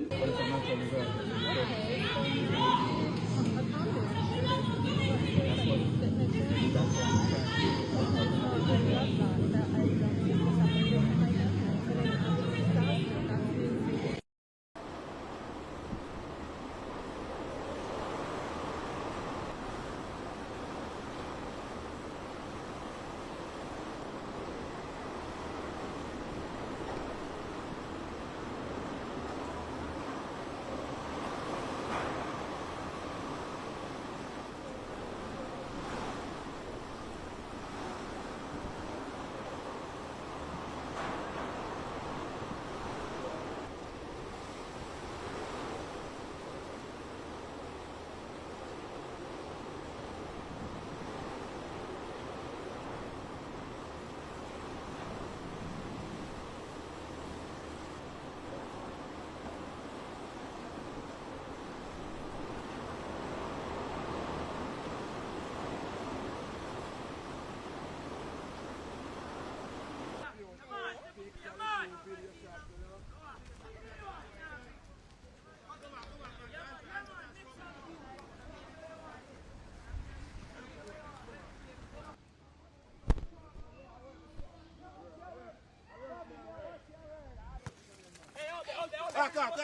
But it's a natural disaster.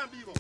Come, Beaver.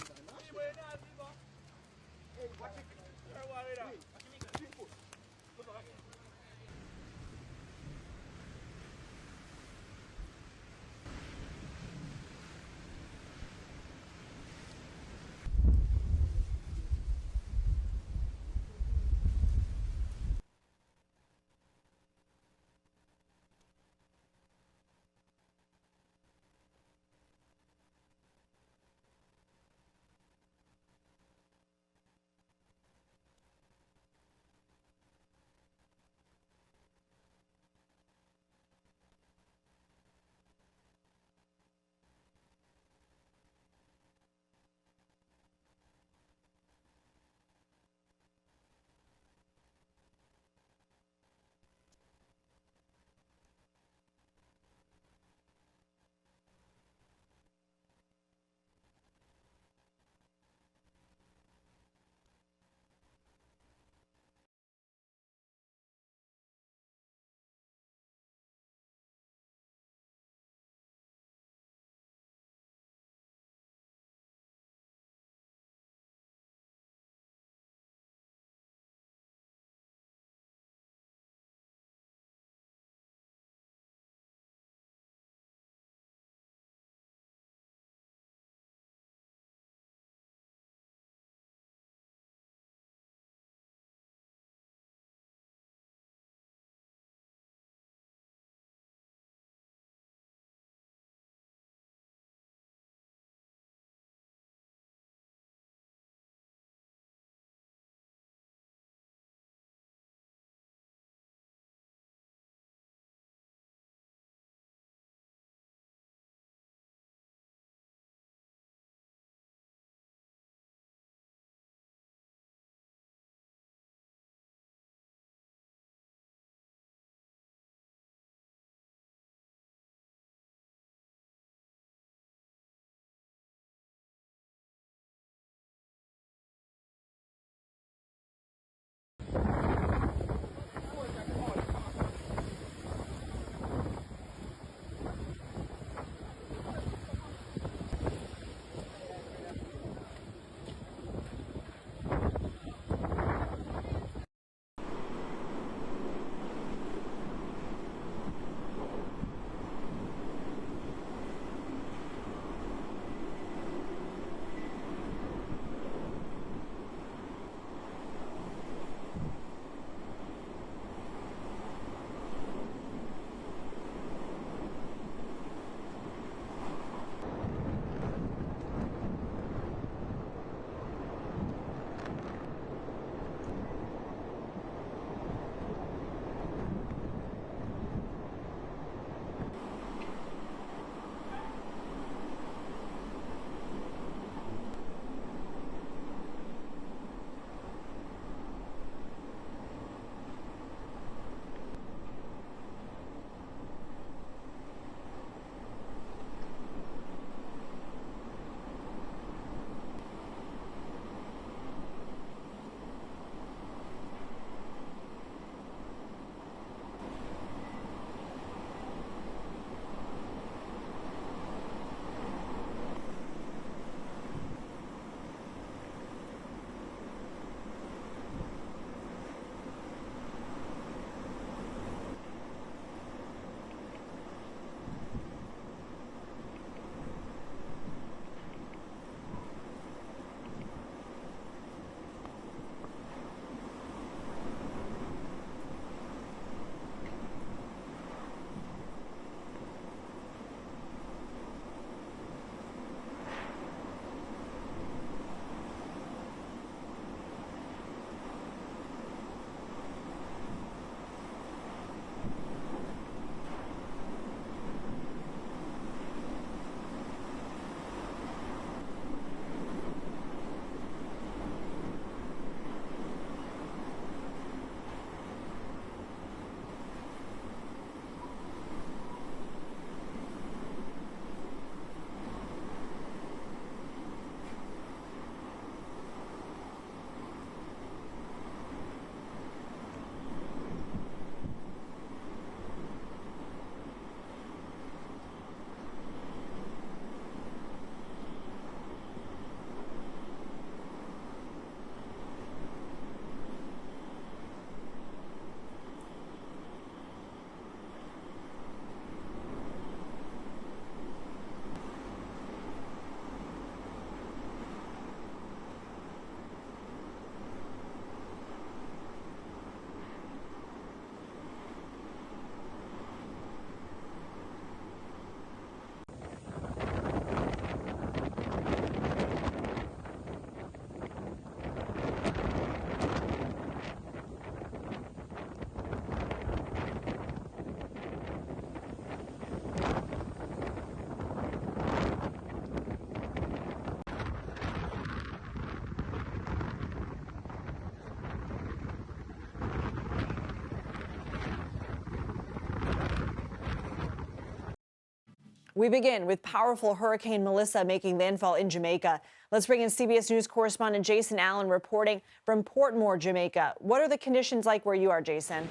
We begin with powerful Hurricane Melissa making landfall in Jamaica. Let's bring in CBS News correspondent Jason Allen reporting from Portmore, Jamaica. What are the conditions like where you are, Jason?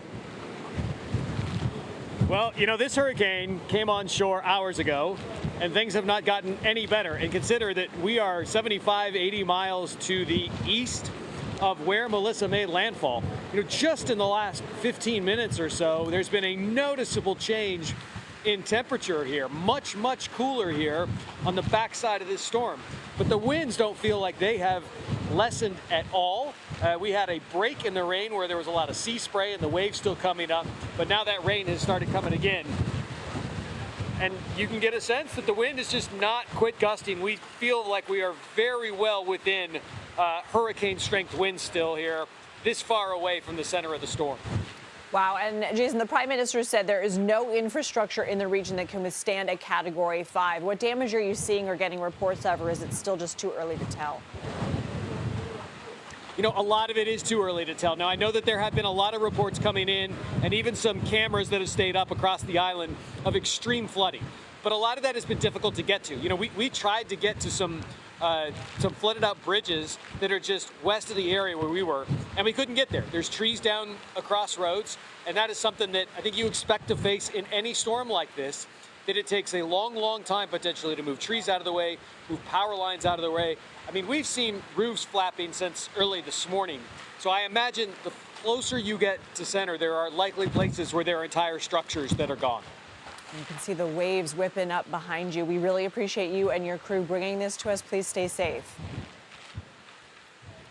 Well, you know, this hurricane came on shore hours ago, and things have not gotten any better. And consider that we are 75, 80 miles to the east of where Melissa made landfall. You know, just in the last 15 minutes or so, there's been a noticeable change in temperature here. Much cooler here on the backside of this storm. But the winds don't feel like they have lessened at all. We had a break in the rain where there was a lot of sea spray and the waves still coming up, but now that rain has started coming again. And you can get a sense that the wind is just not quit gusting. We feel like we are very well within hurricane strength winds still here, this far away from the center of the storm. Wow. And Jason, the Prime Minister said there is no infrastructure in the region that can withstand a Category 5. What damage are you seeing or getting reports of, or is it still just too early to tell? You know, a lot of it is too early to tell. Now, I know that there have been a lot of reports coming in and even some cameras that have stayed up across the island of extreme flooding. But a lot of that has been difficult to get to. You know, we tried to get to some flooded out bridges that are just west of the area where we were, and we couldn't get there. There's trees down across roads, and that is something that I think you expect to face in any storm like this, that it takes a long time potentially to move trees out of the way, move power lines out of the way. I mean, we've seen roofs flapping since early this morning. So I imagine the closer you get to center, there are likely places where there are entire structures that are gone. You can see the waves whipping up behind you. We really appreciate you and your crew bringing this to us. Please stay safe.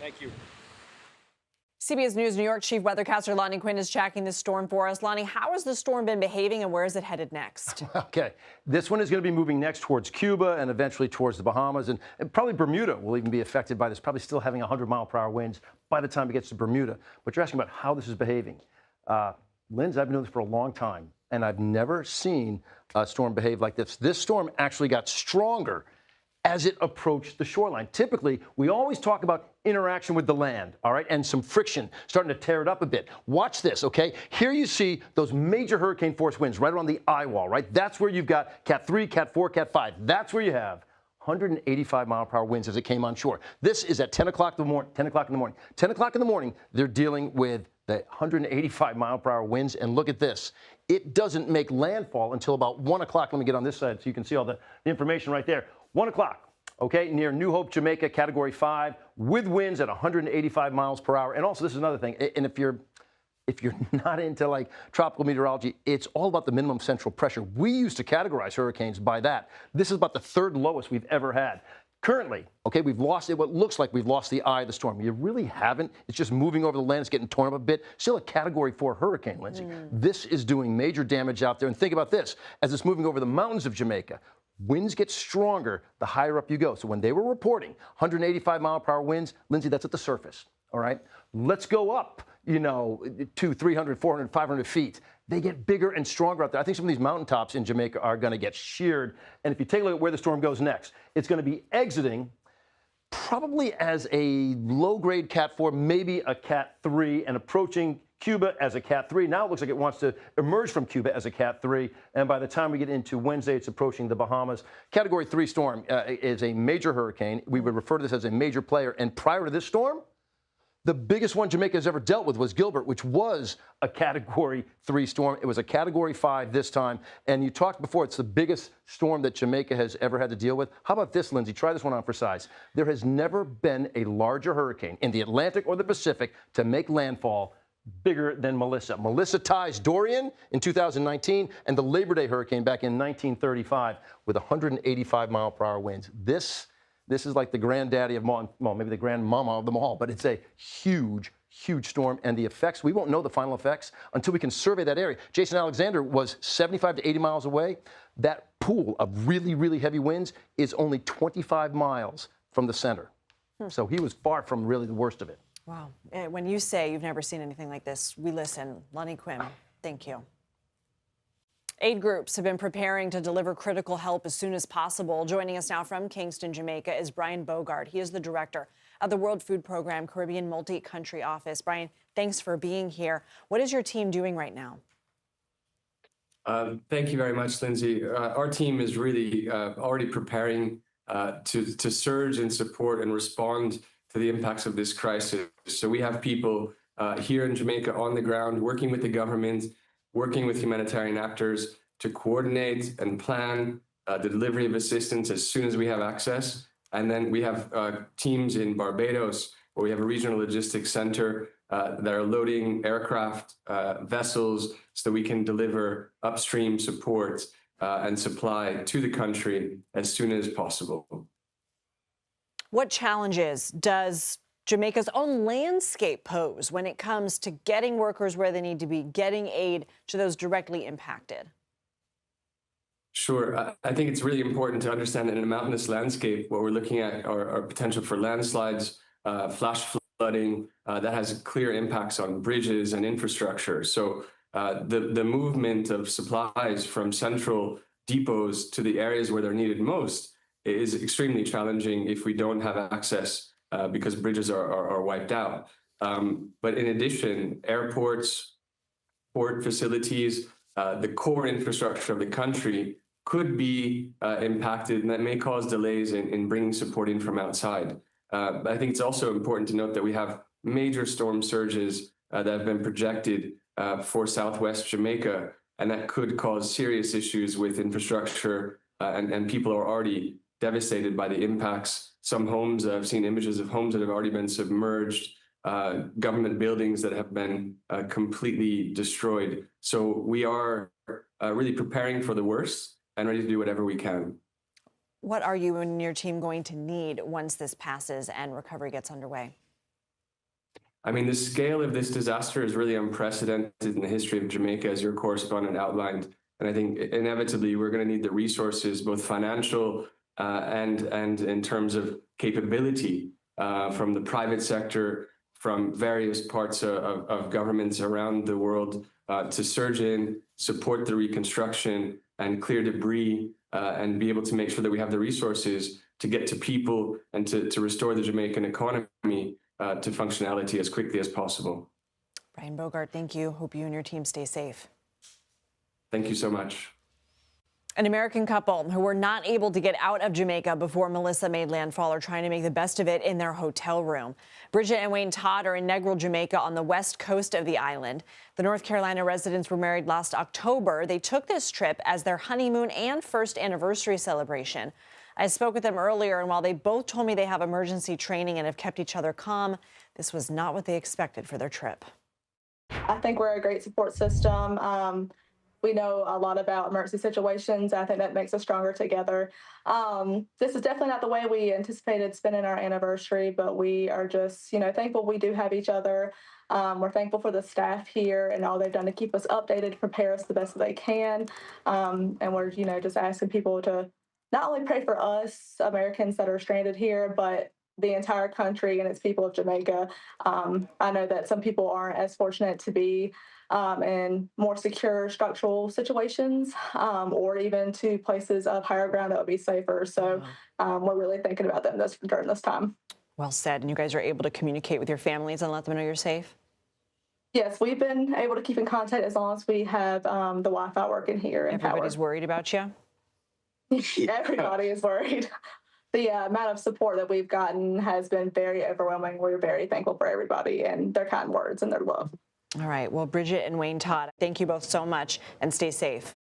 Thank you. CBS News New York Chief Weathercaster Lonnie Quinn is tracking this storm for us. Lonnie, how has the storm been behaving and where is it headed next? Okay, this one is going to be moving next towards Cuba and eventually towards the Bahamas, and probably Bermuda will even be affected by this, probably still having 100-mile-per-hour winds by the time it gets to Bermuda. But you're asking about how this is behaving. Lindsay, I've been doing this for a long time, and I've never seen a storm behave like this. This storm actually got stronger as it approached the shoreline. Typically, we always talk about interaction with the land, all right, and some friction starting to tear it up a bit. Watch this, okay? Here you see those major hurricane force winds right around the eye wall, right? That's where you've got Cat 3, Cat 4, Cat 5. That's where you have 185-mile-per-hour winds as it came on shore. This is at 10 o'clock in the morning. 10 o'clock in the morning. 10 o'clock in the morning, they're dealing with the 185-mile-per-hour winds, and look at this. It doesn't make landfall until about 1 o'clock. Let me get on this side so you can see all the information right there. 1 o'clock, okay, near New Hope, Jamaica, Category 5, with winds at 185 miles per hour. And also, this is another thing, and if you're not into like tropical meteorology, it's all about the minimum central pressure. We used to categorize hurricanes by that. This is about the third lowest we've ever had. Currently, okay, we've lost it. What looks like we've lost the eye of the storm. You really haven't. It's just moving over the land. It's getting torn up a bit. Still a Category 4 hurricane, Lindsay. This is doing major damage out there. And think about this. As it's moving over the mountains of Jamaica, winds get stronger the higher up you go. So when they were reporting 185-mile-per-hour winds, Lindsay, that's at the surface, all right? Let's go up, you know, to 300, 400, 500 feet. They get bigger and stronger out there. I think some of these mountaintops in Jamaica are going to get sheared. And if you take a look at where the storm goes next, it's going to be exiting probably as a low-grade Cat 4, maybe a Cat 3, and approaching Cuba as a Cat 3. Now it looks like it wants to emerge from Cuba as a Cat 3. And by the time we get into Wednesday, it's approaching the Bahamas. Category 3 storm is a major hurricane. We would refer to this as a major player. And prior to this storm, the biggest one Jamaica has ever dealt with was Gilbert, which was a Category 3 storm. It was a Category 5 this time. And you talked before, it's the biggest storm that Jamaica has ever had to deal with. How about this, Lindsay? Try this one on for size. There has never been a larger hurricane in the Atlantic or the Pacific to make landfall bigger than Melissa. Melissa ties Dorian in 2019 and the Labor Day hurricane back in 1935 with 185-mile-per-hour winds. This is like the granddaddy of them all, well, maybe the grandmama of them all, but it's a huge storm. And the effects, we won't know the final effects until we can survey that area. Jason Alexander was 75 to 80 miles away. That pool of really heavy winds is only 25 miles from the center. So he was far from really the worst of it. Wow. When you say you've never seen anything like this, we listen. Lonnie Quinn, thank you. Aid groups have been preparing to deliver critical help as soon as possible. Joining us now from Kingston, Jamaica, is Brian Bogard. He is the director of the World Food Program Caribbean Multi-Country Office. Brian, thanks for being here. What is your team doing right now? Thank you very much, Lindsay. Our team is really already preparing to surge and support and respond to the impacts of this crisis. So we have people here in Jamaica on the ground, working with the government, working with humanitarian actors to coordinate and plan the delivery of assistance as soon as we have access. And then we have teams in Barbados, where we have a regional logistics center that are loading aircraft, vessels, so that we can deliver upstream support and supply to the country as soon as possible. What challenges does Jamaica's own landscape pose when it comes to getting workers where they need to be, getting aid to those directly impacted? Sure. I think it's really important to understand that in a mountainous landscape, what we're looking at are potential for landslides, flash flooding that has clear impacts on bridges and infrastructure. So the movement of supplies from central depots to the areas where they're needed most is extremely challenging if we don't have access because bridges are wiped out. But in addition, airports, port facilities, the core infrastructure of the country could be impacted, and that may cause delays in bringing support in from outside. But I think it's also important to note that we have major storm surges that have been projected for Southwest Jamaica, and that could cause serious issues with infrastructure, and people are already devastated by the impacts. Some homes, I've seen images of homes that have already been submerged, government buildings that have been completely destroyed. So we are really preparing for the worst and ready to do whatever we can. What are you and your team going to need once this passes and recovery gets underway? I mean, the scale of this disaster is really unprecedented in the history of Jamaica, as your correspondent outlined. And I think inevitably we're going to need the resources, both financial and in terms of capability from the private sector, from various parts of governments around the world to surge in, support the reconstruction and clear debris and be able to make sure that we have the resources to get to people and to restore the Jamaican economy to functionality as quickly as possible. Brian Bogart, thank you. Hope you and your team stay safe. Thank you so much. An American couple who were not able to get out of Jamaica before Melissa made landfall are trying to make the best of it in their hotel room. Bridget and Wayne Todd are in Negril, Jamaica, on the west coast of the island. The North Carolina residents were married last October. They took this trip as their honeymoon and first anniversary celebration. I spoke with them earlier, and while they both told me they have emergency training and have kept each other calm, this was not what they expected for their trip. I think we're a great support system. We know a lot about emergency situations. I think that makes us stronger together. This is definitely not the way we anticipated spending our anniversary, but we are just, thankful we do have each other. We're thankful for the staff here and all they've done to keep us updated, to prepare us the best that they can. And we're, just asking people to not only pray for us, Americans that are stranded here, but the entire country and its people of Jamaica. I know that some people aren't as fortunate to be in more secure structural situations or even to places of higher ground that would be safer. So we're really thinking about them during this time. Well said. And you guys are able to communicate with your families and let them know you're safe? Yes, we've been able to keep in contact as long as we have the Wi-Fi working here. And everybody's worried about you? Everybody is worried. The amount of support that we've gotten has been very overwhelming. We're very thankful for everybody and their kind words and their love. All right. Well, Bridget and Wayne Todd, thank you both so much and stay safe.